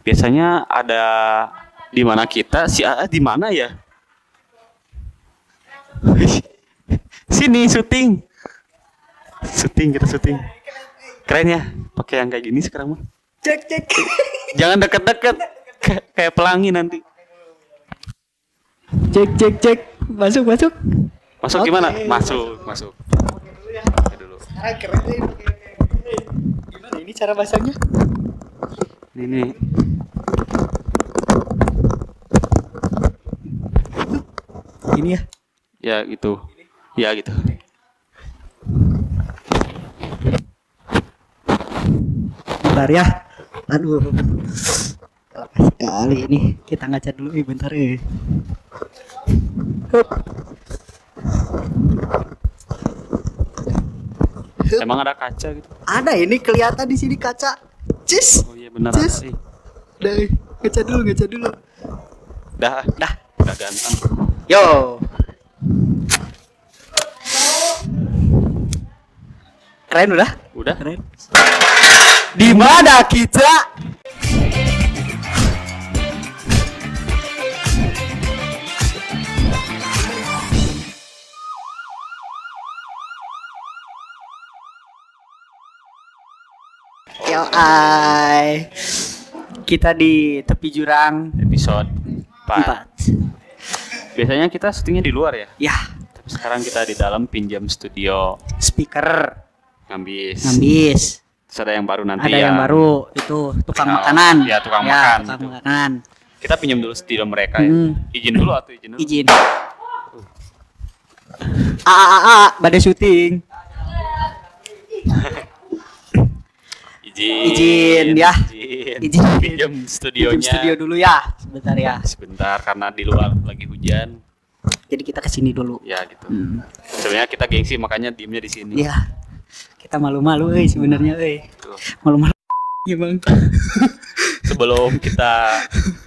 Biasanya ada di mana kita? Si AA di mana ya? Sini syuting. Kita syuting. Keren ya, pakai yang kayak gini sekarang mah. Cek. Jangan deket-deket. Kayak pelangi nanti. Cek. Masuk. Masuk Oke. gimana? Masuk. Oke dulu. Ah, keren deh. Gimana ini cara masangnya? Ini. Ini ya. Ya gitu. Ya gitu. Bentar ya. Aduh. Lepas sekali ini. Kita ngaca dulu bentar Hup. Emang ada kaca gitu? Ada ini kelihatan di sini kaca. Cis. Oh iya benar Cis. ada. Udah, ngaca dulu. Dah ganteng. Yo. Keren udah? Udah. Keren. Di mana kita? Yo, kita di tepi jurang Episode 4. 4. Biasanya kita syutingnya di luar ya. Ya, Tapi sekarang kita di dalam pinjam studio speaker ngambis. Terus ada yang baru nanti Ada ya. yang baru itu tukang Oh, makanan. ya, tukang makan Tukang gitu. makanan. Kita pinjam dulu studio mereka ya. Izin dulu. Izin. Pada syuting. Izin ya. Izin. Pinjam studionya. Pinjam studio dulu ya, sebentar ya. Sebentar karena di luar lagi hujan. Jadi kita kesini dulu. Ya gitu. Sebenarnya kita gengsi makanya diemnya di sini. Ya. Kita malu-malu sebenarnya Tuh. Malu-malu ya, Bang. Sebelum kita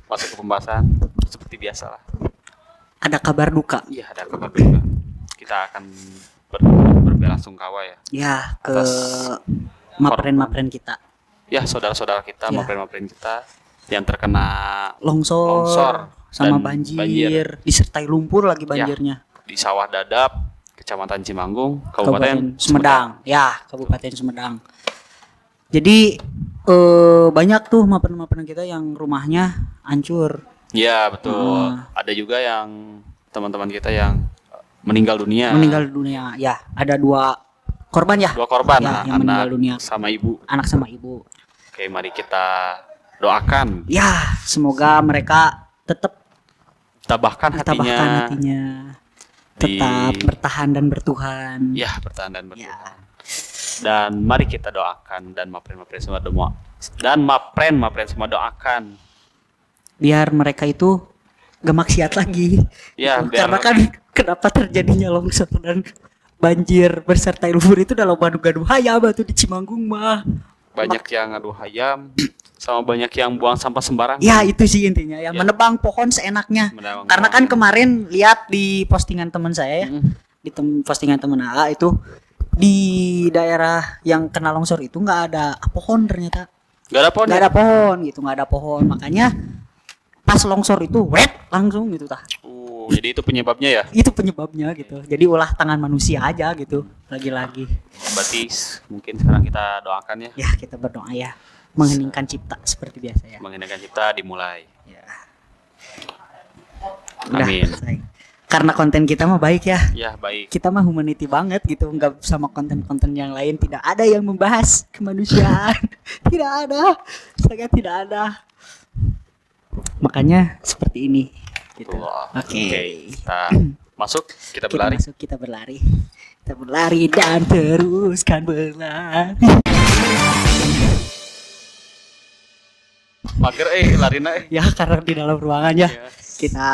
masuk ke pembahasan seperti biasa lah. Ada kabar duka. Iya, ada kabar duka. Kita akan berbelasungkawa ya. Ya, ke Atas mapren kita. Ya, saudara-saudara kita, Ya. mapren kita yang terkena Longsor sama dan banjir, disertai lumpur lagi banjirnya. di Sawah Dadap, Kecamatan Cimanggung, Kabupaten Sumedang. Ya, Kabupaten Sumedang. Jadi banyak tuh mapen-mapen kita yang rumahnya hancur. Ya, betul. Ada juga yang teman-teman kita yang meninggal dunia. Meninggal dunia. Ya, ada 2 korban ya. 2 korban, Ya, yang meninggal anak dunia. sama ibu. Anak sama ibu. Oke, mari kita doakan, Ya, semoga mereka tetap tabahkan hatinya. Di- Tetap bertahan dan bertuhan. Ya, bertahan dan bertahan. Ya. Dan mari kita doakan dan mapren-mapren semua doakan. Biar mereka itu gak maksiat lagi. Ya, biar Karena kan kenapa terjadinya longsor dan banjir bersertai lumpur itu dalam gaduh hayam tuh di Cimanggung mah. banyak yang ngadu hayam sama banyak yang buang sampah sembarangan. Ya itu sih intinya ya, Ya. menebang pohon seenaknya. Menebang Karena kan pohon. kemarin lihat di postingan teman saya ya, di postingan teman AA itu di daerah yang kena longsor itu nggak ada pohon ternyata. Gak ada pohon. Nggak ada pohon gitu, nggak ada pohon. Makanya pas longsor itu langsung gitu tah. Jadi itu penyebabnya ya. Itu penyebabnya gitu. Jadi ulah tangan manusia aja gitu. Lagi-lagi. Berarti mungkin sekarang kita doakan ya. Ya kita berdoa ya, mengheningkan cipta seperti biasa ya. Mengenai kita dimulai. Ya. Udah, Amin. selesai. Karena konten kita mah baik ya. Ya, baik. Kita mah humanity banget gitu, nggak sama konten-konten yang lain. Tidak ada yang membahas kemanusiaan. Tidak ada, sangat tidak ada. Makanya seperti ini gitu. Wah, Oke. Kita masuk, kita Kita berlari. masuk, kita berlari. Kita berlari dan teruskan berlari. Mager larina Ya karena di dalam ruangan ya. Ya. Kita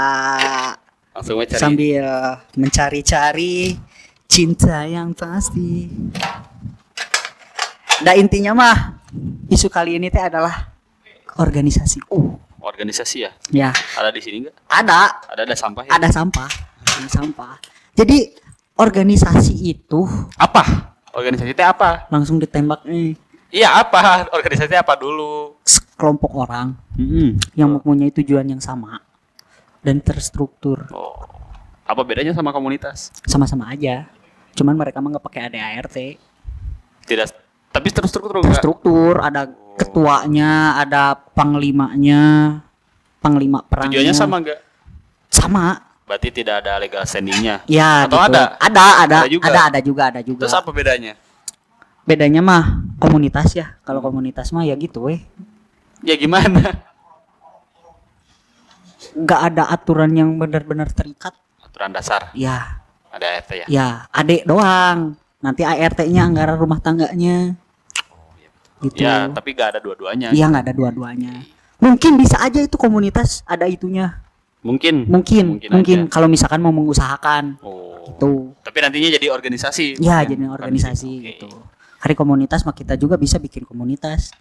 Langsung aja cari. sambil mencari-cari cinta yang pasti. Nah intinya mah isu kali ini teh adalah organisasi. Organisasi ya. Ya Ada di sini enggak? ada Sampah ya? ada sampah, ada sampah. Jadi organisasi itu Apa? Organisasi itu apa? langsung ditembak nih. Iya, apa? Organisasi apa dulu? Sekelompok orang Hmm. yang mempunyai tujuan yang sama dan terstruktur. Oh. Apa bedanya sama komunitas? Sama-sama aja. Cuman mereka mah nggak pakai ADART. Tidak, tapi terstruktur enggak? Terstruktur, ada ketuanya, ada panglimanya, panglima perangnya. Tujuannya sama enggak? Sama. Berarti tidak ada legal standing-nya. Ya, Atau gitu. ada? Ada juga? ada juga. Terus apa bedanya? Bedanya mah komunitas ya. Kalau komunitas mah ya gitu Ya gimana? Nggak ada aturan yang benar-benar terikat. Aturan dasar. Ya, Ada ART ya? ya, adek doang. Nanti ART-nya anggaran rumah tangganya. Gitu. Ya, tapi gak ada dua-duanya. Iya, nggak ada dua-duanya. Mungkin bisa aja itu komunitas ada itunya. Mungkin. Mungkin aja. kalau misalkan mau mengusahakan. Oh. Tuh. Tapi nantinya jadi organisasi. Ya, bukan? jadi organisasi Oke. gitu. Hari komunitas mah kita juga bisa bikin komunitas.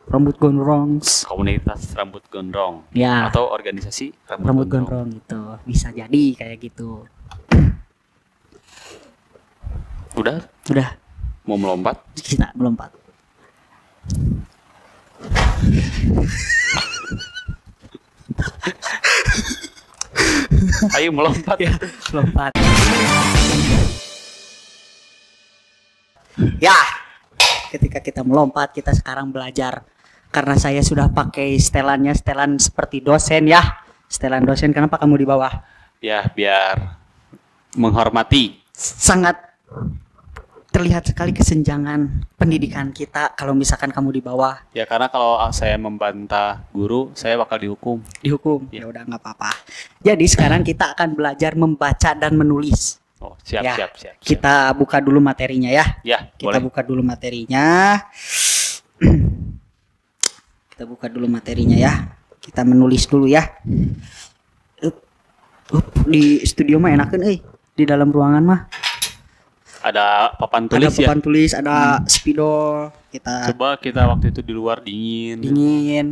Rambut gondrongs. Komunitas rambut gondrong. Ya. Atau organisasi Rambut gondrong gitu. Bisa jadi kayak gitu. Udah Udah, mau melompat? kita melompat. Ayo melompat. Lompat. Ya, ketika kita melompat, kita sekarang belajar. Karena saya sudah pakai setelannya, setelan seperti dosen ya. Setelan dosen, kenapa kamu di bawah? Ya, biar menghormati. Sangat terlihat sekali kesenjangan pendidikan kita kalau misalkan kamu di bawah. Ya, karena kalau saya membantah guru, saya bakal dihukum. Dihukum. Ya. Ya udah nggak apa-apa. Jadi sekarang kita akan belajar membaca dan menulis. Oh, siap, Ya, siap. Kita buka dulu materinya ya. Ya, Kita boleh. buka dulu materinya. Kita buka dulu materinya ya. Kita menulis dulu ya. Di studio mah enakan di dalam ruangan mah. Ada papan tulis Ada papan ya. tulis, ada spidol. Kita Coba kita waktu itu di luar dingin. dingin.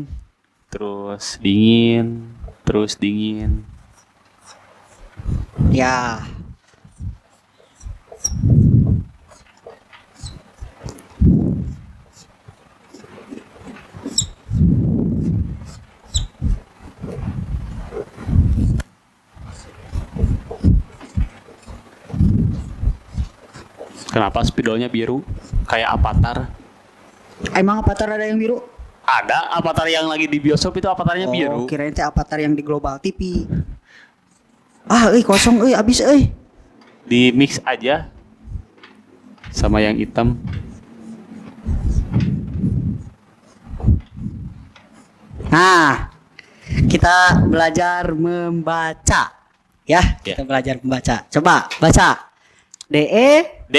Terus dingin. Terus dingin. Ya. Kenapa spidolnya biru? Kayak Avatar. Emang Avatar ada yang biru? Ada Avatar yang lagi di bioskop itu Avatarnya biru. Oh, kirain teh Avatar yang di Global TV. Ah, kosong abis Di mix aja sama yang hitam. Nah, kita belajar membaca. Ya, kita belajar membaca. Coba baca. DE D.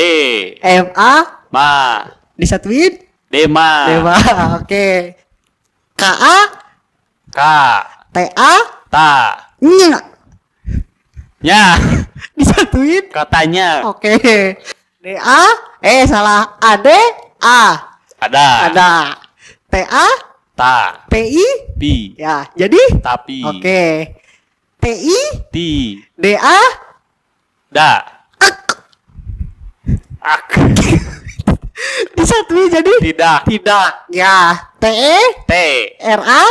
MA Ma. disatuin. Dema. Dema. Oke. KA K. TA Ta. nya Nya. disatuin. Katanya. Oke. DA salah. AD A. Ada. Ada. TA Ta. PI Pi. ya. Jadi Tapi. oke. TI Ti. DA Da. Ak. disatuin jadi Tidak. tidak. Ya. TE T. RA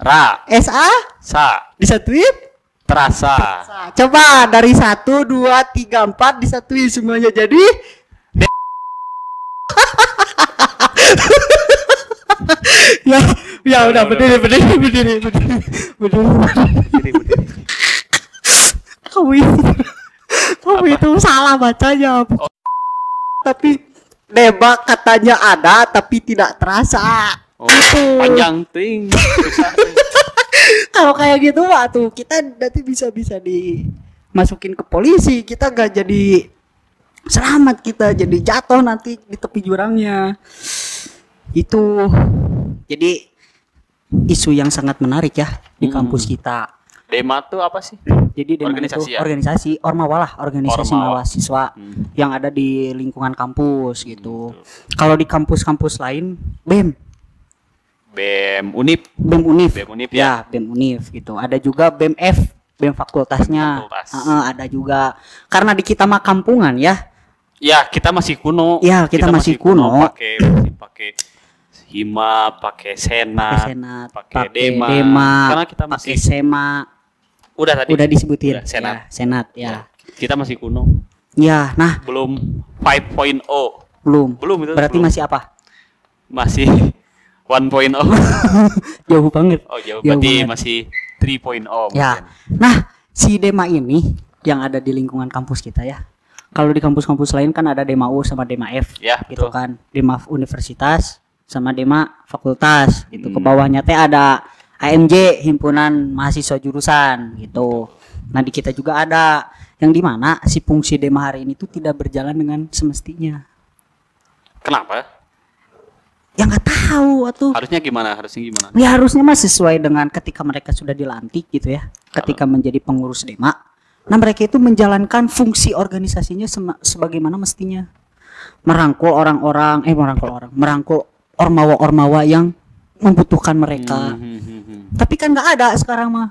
Ra. SA Sa. disatuin. Terasa. Coba dari 1 2 3 4 disatuin semuanya jadi ya ya udah berdiri kamu itu salah bacanya tapi debak katanya ada tapi tidak terasa. Oh, Gitu. panjang ting. Susah, ting. Kalau kayak gitu Pak tuh kita nanti bisa dimasukin ke polisi, kita gak jadi selamat, kita jadi jatuh nanti di tepi jurangnya. Itu jadi isu yang sangat menarik ya di kampus kita. Dema tuh apa sih? Jadi Dema Organisasi itu ya? organisasi Ormawa lah, organisasi Ormawa. mahasiswa yang ada di lingkungan kampus gitu. Kalau di kampus-kampus lain BEM BEM Unip. BEM Unif. BEM Unif Ya, BEM Unif gitu. Ada juga BEM F, BEM fakultasnya. BEM fakultas. Ada juga. Karena di kita mah kampungan ya. Ya, kita masih kuno. Ya, kita masih kuno. Masih pakai Hima, pakai Senat, Senat, pakai pakai Dema. Dema, Karena kita pakai masih Sema, udah tadi. udah disebutin. Udah, Senat. Ya, Senat ya. Ya, kita masih kuno. Ya, nah Belum 5.0. belum. Belum itu. Berarti belum. masih apa? Masih 1.0. Jauh banget. Oh, jauh. Jauh Berarti banget. masih 3.0 Ya. mungkin. Nah, si Dema ini yang ada di lingkungan kampus kita ya. Kalau di kampus-kampus lain kan ada Dema U sama Dema F. Ya, Gitu betul. kan. Dema universitas sama Dema fakultas gitu. Ke Hmm. bawahnya teh ada AMJ, himpunan mahasiswa jurusan gitu. Nah, di kita juga ada yang dimana si fungsi Dema hari ini tuh tidak berjalan dengan semestinya. Kenapa? Ya nggak tahu atuh. Harusnya gimana? Harusnya gimana? Ya harusnya mah sesuai dengan ketika mereka sudah dilantik gitu ya. Ketika menjadi pengurus Dema. Nah, mereka itu menjalankan fungsi organisasinya sebagaimana mestinya. Merangkul merangkul ormawa-ormawa yang membutuhkan mereka. Tapi kan nggak ada sekarang mah.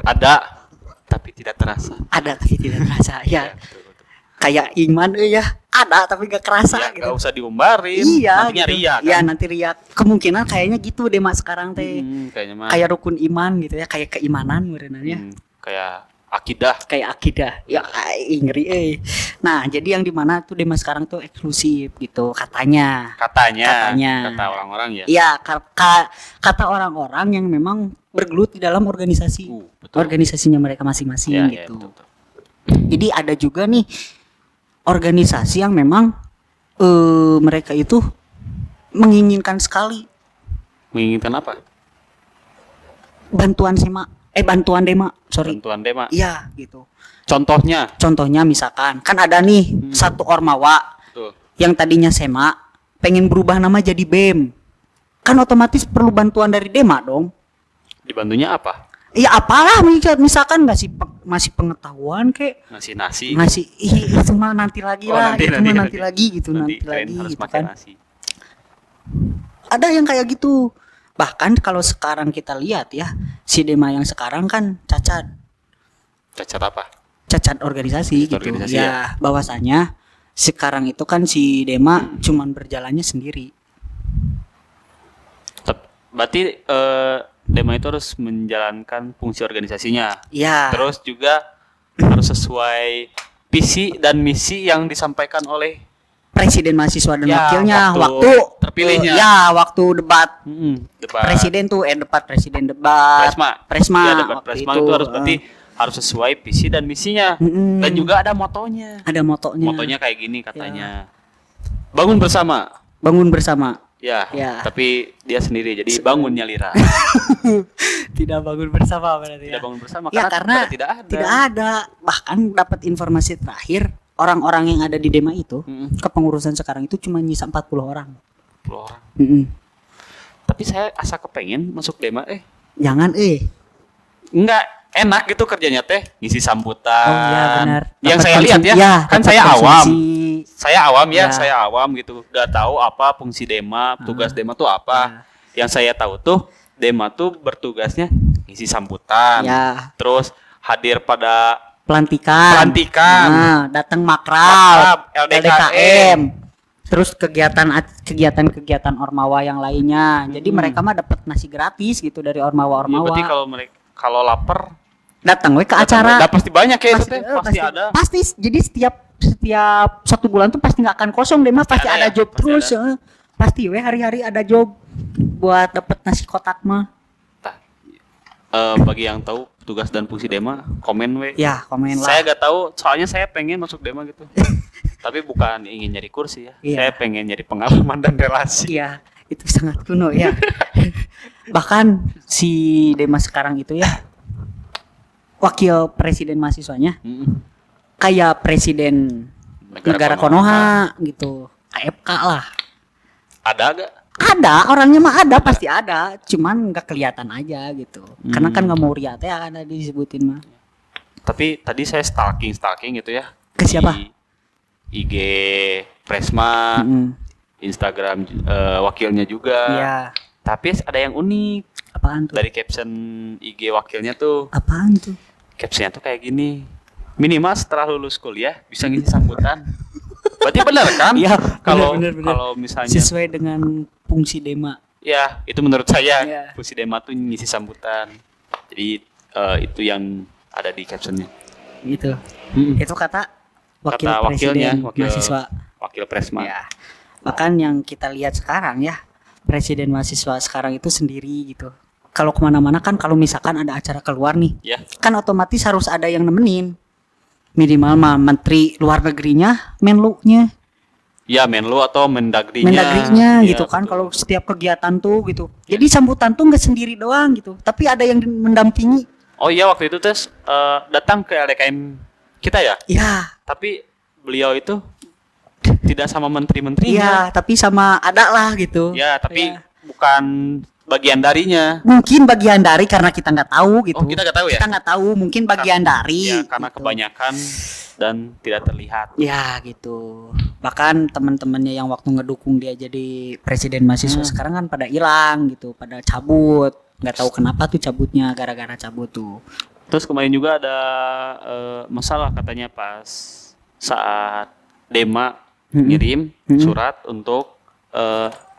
Ada, tapi tidak terasa. Ada tapi tidak terasa. Ya, betul, betul. kayak iman ya. Ada tapi nggak kerasa Ya, gitu. nggak usah diumbarin. Iya, Nantinya gitu. ria kan. Iya, nanti riak. Kemungkinan kayaknya gitu deh Mak sekarang teh. Kayaknya mah. Kayak rukun iman gitu ya, kayak keimanan berenangnya. Kayak akidah. Kayak akidah. Ya ngeri Nah, jadi yang dimana tuh Dema sekarang tuh eksklusif gitu katanya. Katanya. Katanya. Kata orang-orang ya. Iya, kata orang-orang yang memang bergelut di dalam organisasi. Betul. Organisasinya mereka masing-masing Ya, gitu. betul, betul. Jadi ada juga nih organisasi yang memang mereka itu menginginkan sekali Menginginkan apa? bantuan Dema, sorry. Bantuan Dema. Iya, gitu. Contohnya. Contohnya misalkan kan ada nih satu ormawa Tuh. yang tadinya Sema pengen berubah nama jadi BEM. Kan otomatis perlu bantuan dari Dema dong. Dibantunya apa? Ya apalah misalkan masih pengetahuan kayak Ngasih nasi. ngasih itu mah nanti lagi Oh, lah, nanti, itu nanti, mah nanti. nanti lagi gitu, nanti kalian lagi harus gitu makan kan. nasi. Ada yang kayak gitu. Bahkan kalau sekarang kita lihat ya, si Dema yang sekarang kan cacat Cacat apa? organisasi Cacat gitu. organisasi, Ya, bahwasanya sekarang itu kan si Dema cuman berjalannya sendiri. Berarti Dema itu harus menjalankan fungsi organisasinya. Ya. Terus juga harus sesuai visi dan misi yang disampaikan oleh Presiden mahasiswa dan Ya, wakilnya waktu terpilihnya. waktu debat debat presiden tuh debat presiden debat Presma. Ya, debat waktu Presma itu harus berarti harus sesuai visi dan misinya. Mm-mm. Dan juga ada motonya. ada motonya. Motonya kayak gini katanya. Bangun bersama. Bangun bersama. Ya, Ya. tapi dia sendiri jadi bangunnya Lira. Tidak bangun bersama berarti Tidak bangun bersama Ya karena tidak ada. tidak ada. Bahkan dapat informasi terakhir orang-orang yang ada di Dema itu kepengurusan sekarang itu cuma nyisa 40 orang. 10 orang. Mm-mm. Tapi saya asa kepengen masuk Dema Jangan enggak enak gitu kerjanya teh ngisi sambutan. Oh iya benar. Yang Dapat saya lihat ya, kan dapat saya awam. konsumsi. Saya awam ya, Ya. saya awam gitu. Gak tahu apa fungsi Dema, tugas Dema tuh apa. Yang saya tahu tuh Dema tuh bertugasnya ngisi sambutan. Ya, Terus hadir pada pelantikan. Nah, datang makrab, LDKM. Terus kegiatan ormawa yang lainnya. Jadi mereka mah dapat nasi gratis gitu dari Ya, ormawa-ormawa. berarti kalau lapar datang we ke acara. pasti banyak ya itu teh, pasti ada. Pasti jadi setiap 1 bulan tuh pasti nggak akan kosong deh mah, pasti ada ada ya, job pasti terus. Pasti we hari-hari ada job buat dapat nasi kotak mah. Tah, bagi yang tahu tugas dan fungsi Dema, komen we. Ya, komen lah. Saya gak tahu, soalnya saya pengen masuk Dema gitu. Tapi bukan ingin nyari kursi ya. Iya. Saya pengen nyari pengalaman dan relasi. Iya, itu sangat kuno ya. Bahkan si Dema sekarang itu ya wakil presiden mahasiswanya kayak presiden negara Konoha gitu, KFK lah. Ada gak? Ada, orangnya mah ada, pasti ada, cuman nggak kelihatan aja gitu. Karena kan nggak mau ria teh kan ada disebutin mah. Tapi tadi saya stalking gitu ya. Ke siapa? Di IG Presma, Instagram wakilnya juga. Iya. Tapi ada yang unik. Apaan tuh? Dari caption IG wakilnya tuh. Apaan tuh? Captionnya tuh kayak gini. Minimal setelah lulus kuliah bisa ngisi sambutan. Berarti benar kan? Iya, Kalau benar. kalau misalnya Sesuai dengan fungsi Dema. ya itu menurut saya Iya. fungsi Dema tuh ngisi sambutan. Jadi itu yang ada di captionnya. Gitu. Mm-mm. Itu kata wakil Kata wakilnya, presiden mahasiswa. wakil presma. Ya. Bahkan yang kita lihat sekarang ya, presiden mahasiswa sekarang itu sendiri gitu. Kalau kemana-mana kan kalau misalkan ada acara keluar nih, Ya. kan otomatis harus ada yang nemenin. Minimal mah menteri luar negerinya, menlu-nya, Ya, Menlu atau Mendagrinya. mendagrinya Ya, gitu kan. betul. Kalau setiap kegiatan tuh gitu. Jadi sambutan tuh nggak sendiri doang gitu, tapi ada yang mendampingi. Oh iya, waktu itu tes datang ke LDKM kita ya. Ya, Tapi beliau itu tidak sama menteri-menterinya. iya, tapi sama ada lah gitu. Ya, tapi Ya. bukan bagian darinya. Mungkin bagian dari karena kita nggak tahu gitu. Oh, kita nggak tahu ya? Kita nggak tahu, mungkin bagian dari. Ya, karena gitu. kebanyakan dan tidak terlihat. Ya gitu. Bahkan teman-temannya yang waktu ngedukung dia jadi presiden mahasiswa sekarang kan pada hilang gitu, pada cabut. Nggak tahu kenapa tuh cabutnya, gara-gara cabut tuh. Terus kemarin juga ada masalah katanya pas saat Dema ngirim surat untuk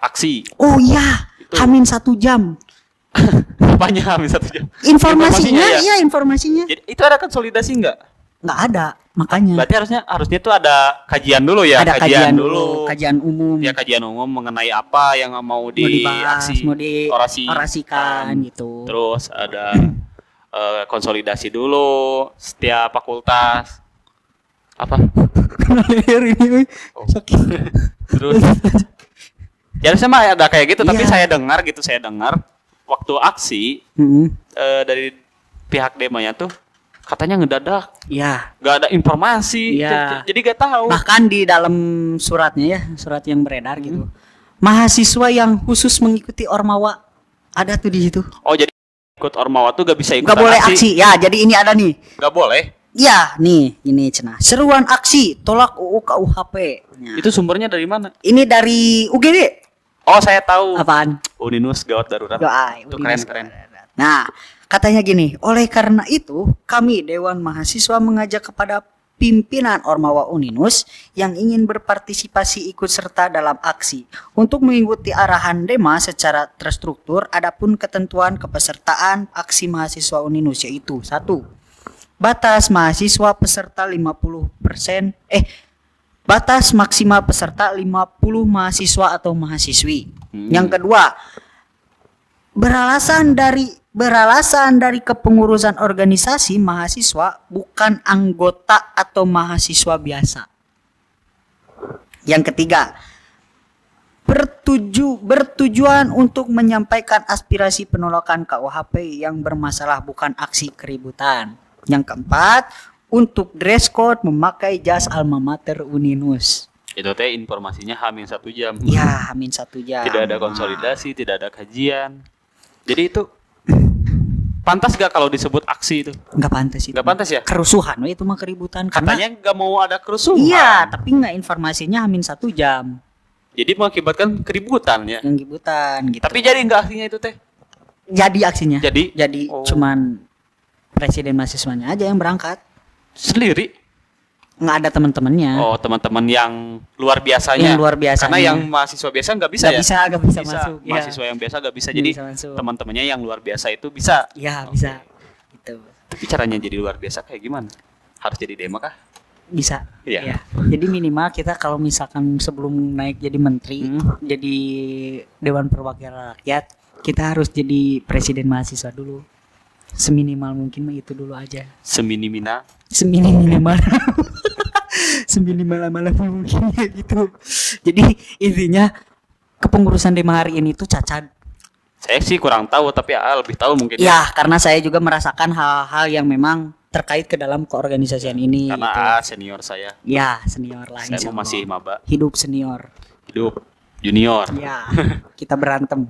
aksi. Oh iya, Itu. Hamin 1 jam. Apanya habis 1 jam? Informasinya, ya? iya informasinya. Jadi itu ada konsolidasi nggak? Nggak ada, makanya. Berarti harusnya tuh ada kajian dulu ya, Ada kajian dulu, kajian umum. Ya, kajian umum mengenai apa yang mau mau dibahas, aksi, mau diorasikan gitu. Terus ada konsolidasi dulu setiap fakultas. Apa? Leher ini, Oh. Terus ya harusnya mah ada kayak gitu, tapi Iya. saya dengar waktu aksi dari pihak demanya tuh katanya ngedadak, Ya, nggak ada informasi, Iya. jadi nggak tahu. bahkan di dalam suratnya ya, surat yang beredar gitu. Mahasiswa yang khusus mengikuti Ormawa ada tuh di situ. Oh, jadi ikut Ormawa tuh gak bisa ikutan Nggak boleh aksi. Ya, jadi ini ada nih. Nggak boleh. Ya, nih, ini cenah. Seruan aksi tolak UU KUHP. Nah, Itu sumbernya dari mana? ini dari UGD. Oh, saya tahu. Apaan? Uninus Gawat Darurat. Itu keren. Nah, katanya gini, oleh karena itu kami Dewan Mahasiswa mengajak kepada pimpinan Ormawa Uninus yang ingin berpartisipasi ikut serta dalam aksi untuk mengikuti arahan Dema secara terstruktur. Adapun ketentuan kepesertaan aksi mahasiswa Uninus yaitu 1. Batas mahasiswa peserta 50%, batas maksimal peserta 50 mahasiswa atau mahasiswi. Yang kedua, beralasan dari kepengurusan organisasi mahasiswa bukan anggota atau mahasiswa biasa. Yang ketiga, bertujuan untuk menyampaikan aspirasi penolakan KUHP yang bermasalah bukan aksi keributan. Yang keempat, untuk dress code memakai jas alma mater Uninus. Itu teh informasinya Hamin 1 jam. Ya, Hamin 1 jam. Tidak ada konsolidasi, tidak ada kajian. Jadi itu pantas gak kalau disebut aksi itu? Nggak pantas itu. Nggak pantas ya? Kerusuhan, itu mah keributan. Katanya nggak mau ada kerusuhan. Iya, tapi nggak informasinya Hamin 1 jam. Jadi mengakibatkan keributan ya. Yang ributan gitu. Tapi jadi nggak aksinya itu teh? jadi aksinya. Jadi? Oh. Cuman presiden mahasiswanya aja yang berangkat. Sendiri? Nggak ada teman-temannya. Oh, teman-teman yang luar biasanya. Yang luar biasanya. Karena yang mahasiswa biasa nggak bisa Nggak ya? nggak bisa masuk. Ya. Mahasiswa yang biasa nggak bisa. Nggak Jadi bisa masuk. teman-temannya yang luar biasa itu bisa. Ya, bisa. Gitu. Tapi caranya jadi luar biasa kayak gimana? Harus jadi demo kah? Bisa. Iya. Ya. Jadi minimal kita kalau misalkan sebelum naik jadi menteri, jadi Dewan Perwakilan Rakyat, kita harus jadi presiden mahasiswa dulu. Seminimal mungkin mah itu dulu aja. Semini-mina. Seminimal seminimal mungkin gitu. Jadi intinya kepengurusan Dema hari ini tuh cacat. Saya sih kurang tahu, tapi lebih tahu mungkin. Ya, karena saya juga merasakan hal-hal yang memang terkait ke dalam keorganisasian ini. Karena gitu. senior saya. Ya, senior lah. Saya insya mau masih Allah. maba. Hidup senior. Hidup junior. Ya, kita berantem.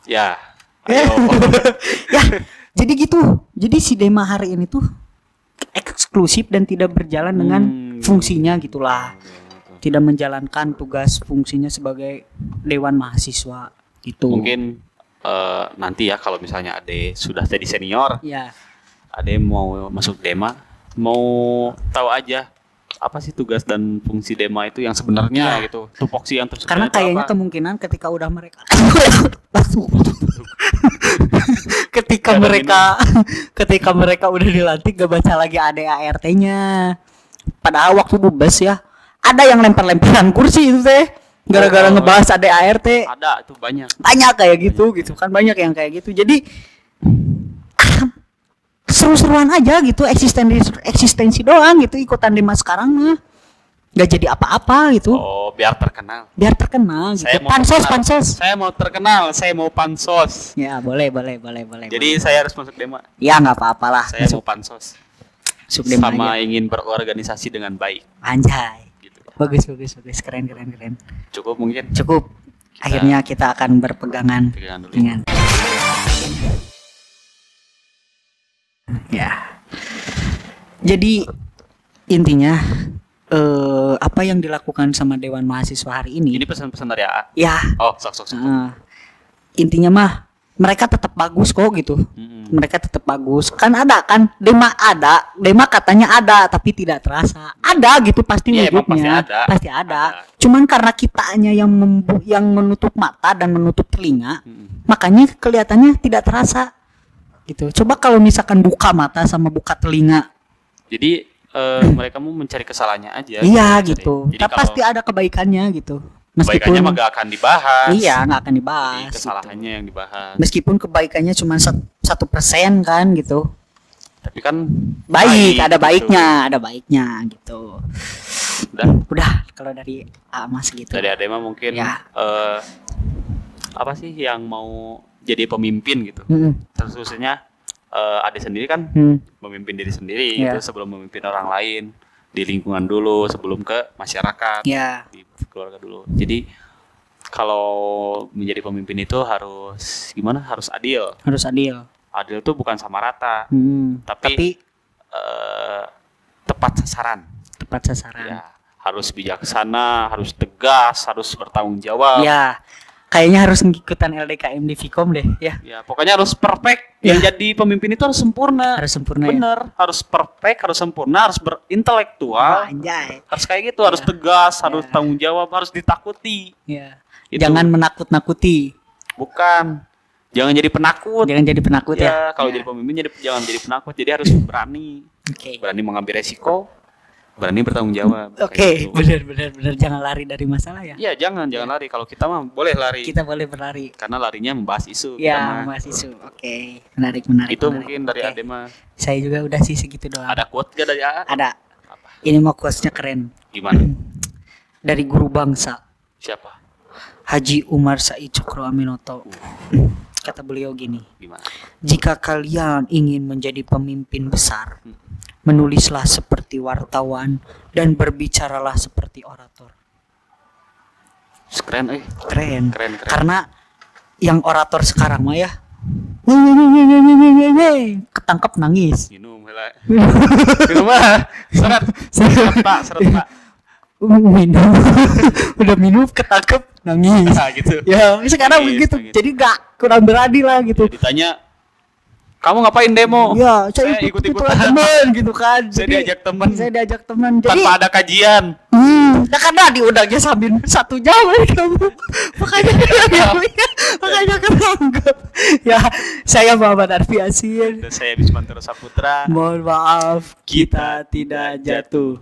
Ya. Ayo. Ya, jadi gitu. Jadi si Dema hari ini tuh eksklusif dan tidak berjalan dengan fungsinya gitulah. Tidak menjalankan tugas fungsinya sebagai Dewan Mahasiswa gitu. Mungkin nanti ya kalau misalnya Ade sudah jadi senior, Ya, Ade mau masuk Dema, mau tahu aja apa sih tugas dan fungsi Dema itu yang sebenarnya Ya. gitu. Tupoksi yang Karena sebenarnya itu kayaknya apa? kemungkinan ketika udah mereka ketika Jangan ketika mereka udah dilantik gak baca lagi ADART-nya. Padahal waktu bebas ya ada yang lempar-lemparan kursi itu teh gara-gara ngebahas ADART. Ada itu banyak. Banyak kayak gitu kan, banyak yang kayak gitu. Jadi seru-seruan aja gitu, eksistensi doang gitu, ikutan Dema sekarang mah nggak jadi apa-apa gitu. Oh, biar terkenal. Biar terkenal gitu. Pansos. Saya mau terkenal, saya mau pansos. Ya boleh. Jadi saya harus masuk Dema. Ya nggak apa-apalah. Saya mau pansos. Masuk Dema Sama aja. ingin berorganisasi dengan baik. Anjay. Gitu. Bagus. Keren. Cukup mungkin. Cukup. Akhirnya kita akan berpegangan Pegangan dulu. dengan ya. Jadi intinya apa yang dilakukan sama Dewan Mahasiswa hari ini? Ini pesan-pesan dari AA. Ya, Oh, sok. intinya mah mereka tetap bagus kok gitu. Mm-mm. Mereka tetap bagus. Kan ada kan Dema katanya ada tapi tidak terasa. Ada gitu pasti Iya, emang wujudnya. pasti Ada. Cuman karena kitanya yang menutup mata dan menutup telinga, Mm-mm. makanya kelihatannya tidak terasa. Gitu. Coba kalau misalkan buka mata sama buka telinga. Jadi mereka mau mencari kesalahannya aja. Iya Mencari. gitu. Jadi Tapi pasti ada kebaikannya gitu. kebaikannya mah gak akan dibahas. Iya nggak akan Jadi dibahas. kesalahannya yang dibahas. Meskipun kebaikannya cuma 1% kan gitu. Tapi kan Baik, ada gitu. baiknya gitu. Udah kalau dari Mas gitu. Dari Adema mungkin Ya. apa sih yang mau jadi pemimpin gitu. Terus khususnya Ade sendiri kan memimpin diri sendiri Ya. gitu sebelum memimpin orang lain di lingkungan dulu sebelum ke masyarakat. Ya. Di keluarga dulu. Jadi kalau menjadi pemimpin itu harus gimana? Harus adil. Harus adil. Adil tuh bukan sama rata, Tapi tepat sasaran. tepat sasaran. Ya, harus bijaksana, harus tegas, harus bertanggung jawab. Ya. Kayaknya harus ngikutan LDKM di Vkom deh ya. Ya, pokoknya harus perfect. Yang jadi pemimpin itu harus sempurna. Harus sempurna. Bener, harus perfect, harus sempurna, harus berintelektual. Anjay. Harus kayak gitu, harus tegas, harus tanggung jawab, harus ditakuti. Ya. Itu. Jangan menakut-nakuti. Bukan. Jangan jadi penakut. Jangan jadi penakut ya. Ya, kalau jadi pemimpin jangan jadi penakut. Jadi harus berani. Oke. Berani mengambil resiko, berani bertanggung jawab. Oke, Kayak gitu. benar jangan lari dari masalah ya. Iya, jangan lari. Kalau kita mah boleh lari. Kita boleh berlari. Karena larinya membahas isu. Ya, kita mah. Mas Isu. Oke. Menarik. Itu mungkin dari Oke. Ade mah. Saya juga udah sih segitu doang. Ada quote gak dari AA? Ada. Apa? Ini mah quotes-nya keren. Gimana? Dari guru bangsa Siapa? Haji Umar Said Cokro Aminoto. Kata beliau gini, Gimana? jika kalian ingin menjadi pemimpin besar, menulislah seperti wartawan dan berbicaralah seperti orator. Keren, Keren. Keren. Karena yang orator sekarang mah ya ketangkep nangis. Minum lah. Minum mah. Seret Pak. Minum udah minum ketangkep nangis. Nah, gitu. Ya sekarang Nangis, begitu. nangis. Jadi kurang berani lah gitu. Ditanya, kamu ngapain demo? Ya saya ikut-ikutan. teman gitu kan. Saya Jadi, diajak teman. Saya diajak teman. Jadi Tanpa ada kajian. ya karena diundangnya sambil 1 jam kamu. Makanya ketangkep. Ya, saya Muhammad Arfi Yasin. Dan saya Bismantoro Saputra. Mohon maaf kita tidak jatuh.